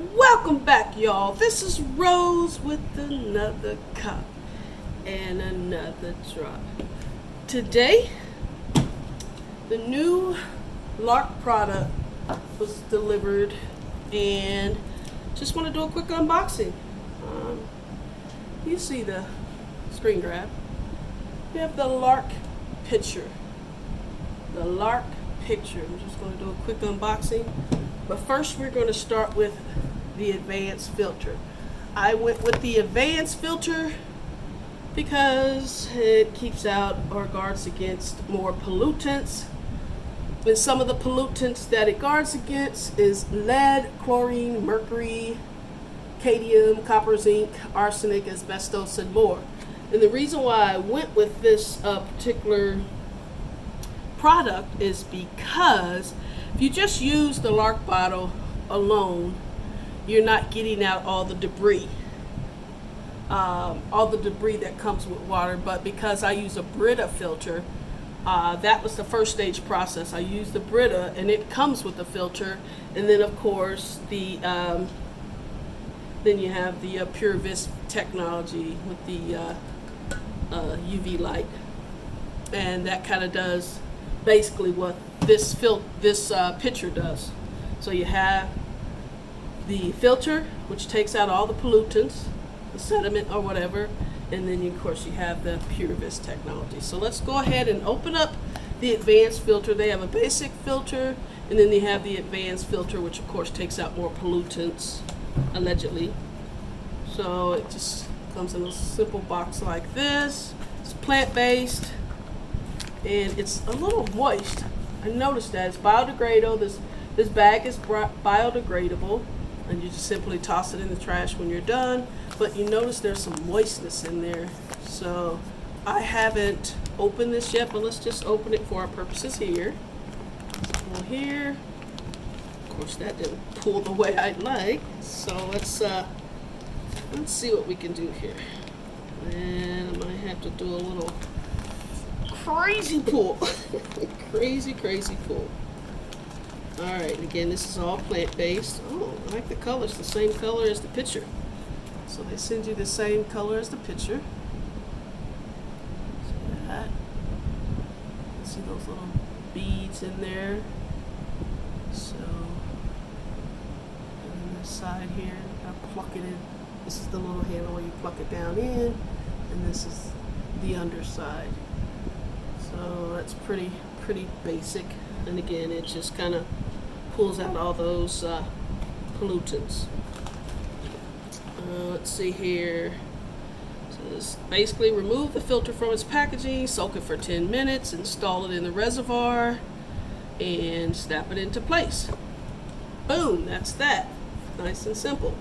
Welcome back, y'all. This is Rose with another cup and another drop. Today, the new Lark product was delivered, and just want to do a quick unboxing. You see the screen grab. We have the Lark picture. The Lark picture. I'm just going to do a quick unboxing. But first, we're going to start with the advanced filter. I went with the advanced filter because it keeps out or guards against more pollutants. And some of the pollutants that it guards against is lead, chlorine, mercury, cadmium, copper, zinc, arsenic, asbestos, and more. And the reason why I went with this particular product is because if you just use the Lark bottle alone, you're not getting out all the debris that comes with water. But because I use a Brita filter, that was the first stage process. I used the Brita, and it comes with the filter, and then of course then you have the Pure Vis technology with the UV light, and that kind of does basically what this picture does. So you have the filter, which takes out all the pollutants, the sediment or whatever, and then of course you have the Pure Vis technology. So let's go ahead and open up the advanced filter. They have a basic filter, and then they have the advanced filter, which of course takes out more pollutants, allegedly. So it just comes in a simple box like this. It's plant-based, and it's a little moist. I noticed that it's biodegradable. This bag is biodegradable, and you just simply toss it in the trash when you're done. But you notice there's some moistness in there. So I haven't opened this yet, but let's just open it for our purposes here. Pull here. Of course, that didn't pull the way I'd like. So let's see what we can do here. And I might have to do a little crazy pull. crazy pull. Alright, again, this is all plant-based. Oh, I like the color. It's the same color as the picture. So they send you the same color as the picture. See that? You see those little beads in there. So, on this side here, I pluck it in. This is the little handle where you pluck it down in, and this is the underside. So that's pretty basic. And again, it just kind of pulls out all those pollutants. Let's see here. So this basically remove the filter from its packaging, soak it for 10 minutes, install it in the reservoir, and snap it into place. Boom, that's that. Nice and simple.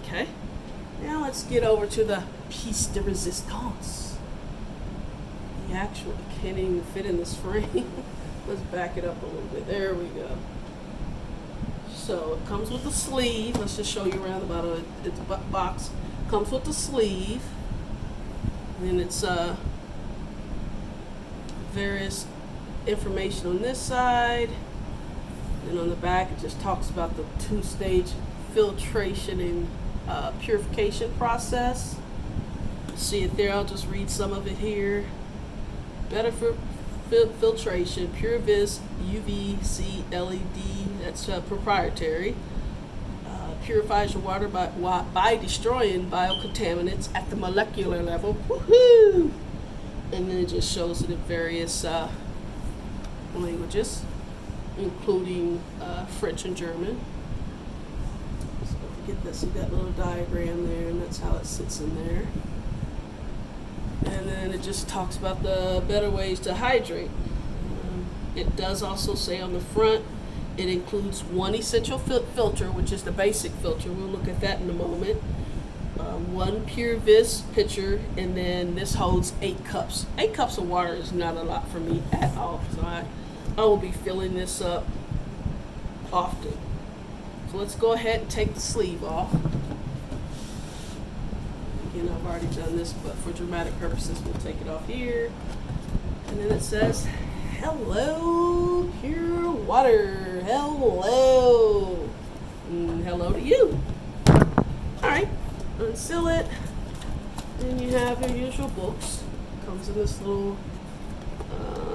Okay, now let's get over to the piece de resistance. You actually can't even fit in this frame. Let's back it up a little bit. There we go. So it comes with a sleeve. Let's just show you around the bottom of its box. Comes with the sleeve. And then it's various information on this side. And on the back it just talks about the two-stage filtration and purification process. See it there. I'll just read some of it here. Better for filtration, Pure Vis UVC LED, that's proprietary. Purifies your water by destroying biocontaminants at the molecular level. Woohoo! And then it just shows it in various languages, including French and German. So if you get this, see that little diagram there, and that's how it sits in there. And then it just talks about the better ways to hydrate. It does also say on the front, it includes one essential filter, which is the basic filter. We'll look at that in a moment. One Pure Vis pitcher, and then this holds 8 cups. 8 cups of water is not a lot for me at all, so I will be filling this up often. So let's go ahead and take the sleeve off. Again, I've already done this, but for dramatic purposes, we'll take it off here. And then it says, hello, pure water. Hello. Hello seal it. Then you have your usual books. Comes in this little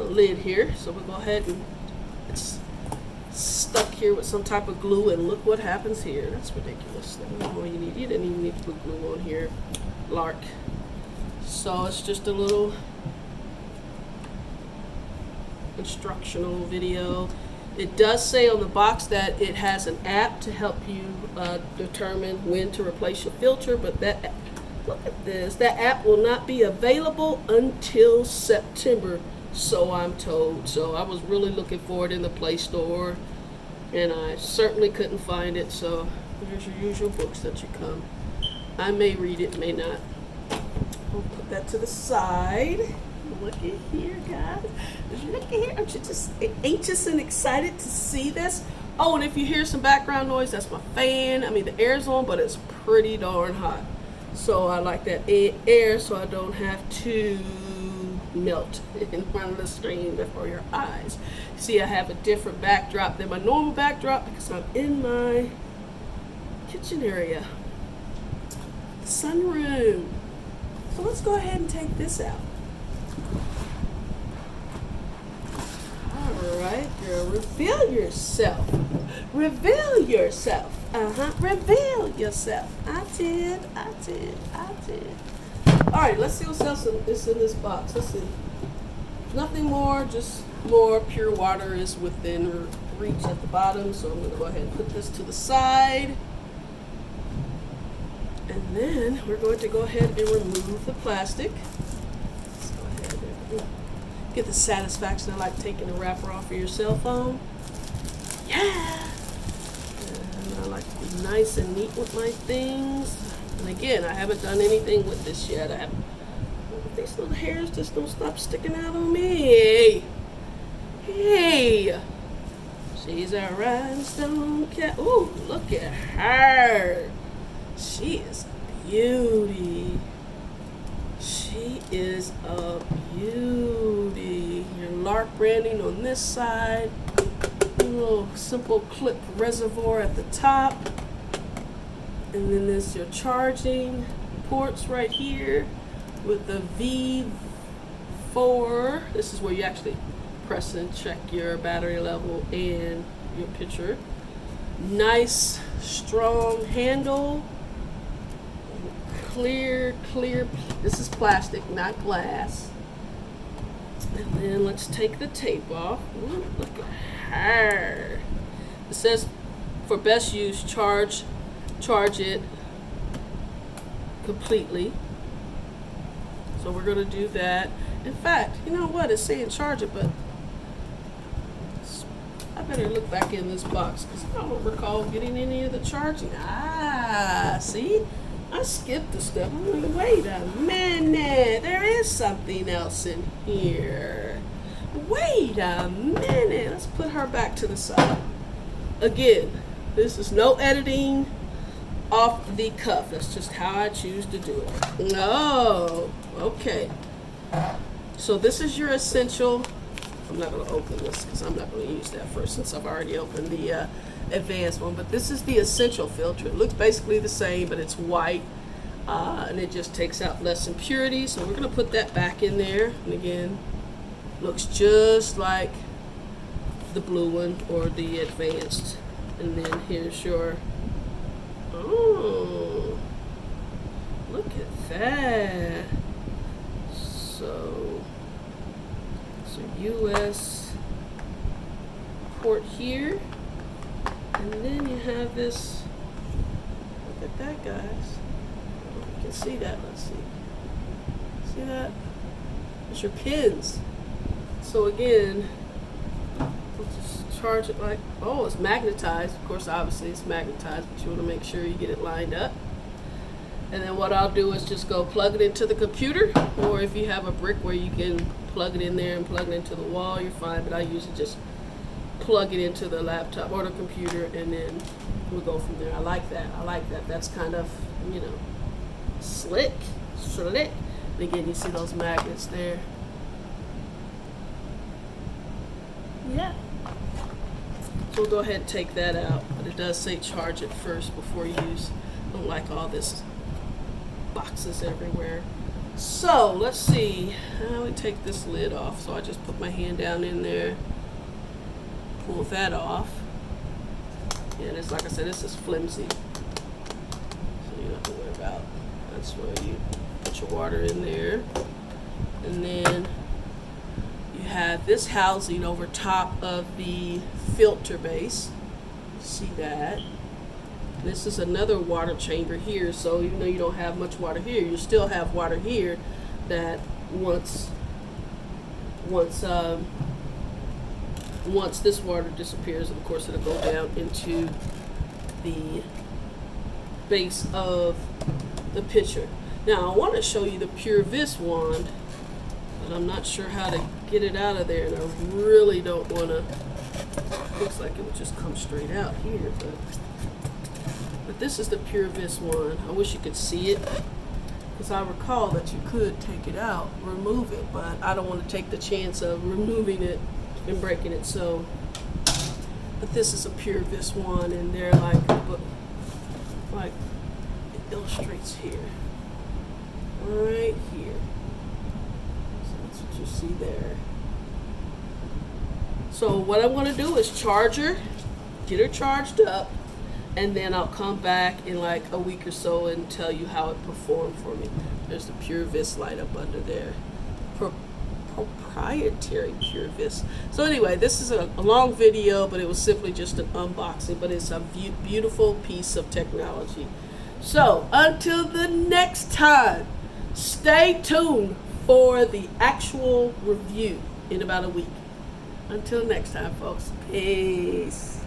lid here. So we'll go ahead and it's stuck here with some type of glue, and look what happens here. That's ridiculous. That's all you need. You didn't even need to put glue on here, Lark. So it's just a little instructional video. It does say on the box that it has an app to help you determine when to replace your filter, but that, look at this, that app will not be available until September, so I'm told. So I was really looking for it in the Play Store, and I certainly couldn't find it. So here's your usual books that you come. I may read it, may not. We'll put that to the side. Look at here, guys. Look at here. Aren't you just anxious and excited to see this? Oh, and if you hear some background noise, that's my fan. I mean, the air's on, but it's pretty darn hot. So I like that air so I don't have to melt in front of the screen before your eyes. See, I have a different backdrop than my normal backdrop because I'm in my kitchen area. Sunroom. So let's go ahead and take this out. All right, girl, reveal yourself. Reveal yourself. Reveal yourself. I did. All right, let's see what else is in this box. Let's see. Nothing more, just more pure water is within reach at the bottom. So I'm gonna go ahead and put this to the side. And then we're going to go ahead and remove the plastic. Let's go ahead and get the satisfaction of like taking the wrapper off of your cell phone. Yeah! And I like to be nice and neat with my things. And again, I haven't done anything with this yet. These little hairs just don't stop sticking out on me. Hey! She's a rhinestone cat. Ooh, look at her. She is a beauty. She is a beauty. Your Lark branding on this side. A little simple clip reservoir at the top. And then there's your charging ports right here with the V4. This is where you actually press and check your battery level and your picture. Nice, strong handle. Clear, this is plastic, not glass. And then let's take the tape off. Ooh, look at her. It says for best use, charge it completely. So we're gonna do that. In fact, you know what? It's saying charge it, but I better look back in this box because I don't recall getting any of the charging. See? I skipped a step. I'm like, wait a minute. There is something else in here. Wait a minute. Let's put her back to the side. Again, this is no editing off the cuff. That's just how I choose to do it. Oh, okay. So this is your essential. I'm not going to open this because I'm not going to use that first since I've already opened the advanced one, but this is the essential filter. It looks basically the same, but it's white, and it just takes out less impurities. So we're going to put that back in there, and again, looks just like the blue one or the advanced. And then here's your, oh, look at that. So US port here. And then you have this, look at that, guys. You can see that, let's see. See that? It's your pins. So again, we'll just charge it like, oh, it's magnetized. Of course, obviously it's magnetized, but you want to make sure you get it lined up. And then what I'll do is just go plug it into the computer, or if you have a brick where you can plug it in there and plug it into the wall, you're fine, but I usually just plug it into the laptop or the computer, and then we'll go from there. I like that. That's kind of, you know, slick. And again, you see those magnets there. Yeah. So we'll go ahead and take that out, but it does say charge it first before you use. I don't like all this boxes everywhere. So let's see. We take this lid off. So I just put my hand down in there, pull that off. And it's like I said, this is flimsy, so you don't have to worry about. That's where you put your water in there, and then you have this housing over top of the filter base. You see that? This is another water chamber here, so even though you don't have much water here, you still have water here that once this water disappears, of course it'll go down into the base of the pitcher. Now I want to show you the Pure Vis wand, but I'm not sure how to get it out of there, and I really don't want to. Looks like it would just come straight out here, but this is the Pure Vis wand. I wish you could see it, because I recall that you could take it out, remove it, but I don't want to take the chance of removing it and breaking it. So, but this is a Pure Vis wand, and they're like it illustrates here, right here. So that's what you see there. So what I want to do is charge her, get her charged up, and then I'll come back in like a week or so and tell you how it performed for me. There's the Pure Vis light up under there. Proprietary Pure Vis. So anyway, this is a long video, but it was simply just an unboxing, but it's a beautiful piece of technology. So until the next time, stay tuned for the actual review in about a week. Until next time, folks. Peace.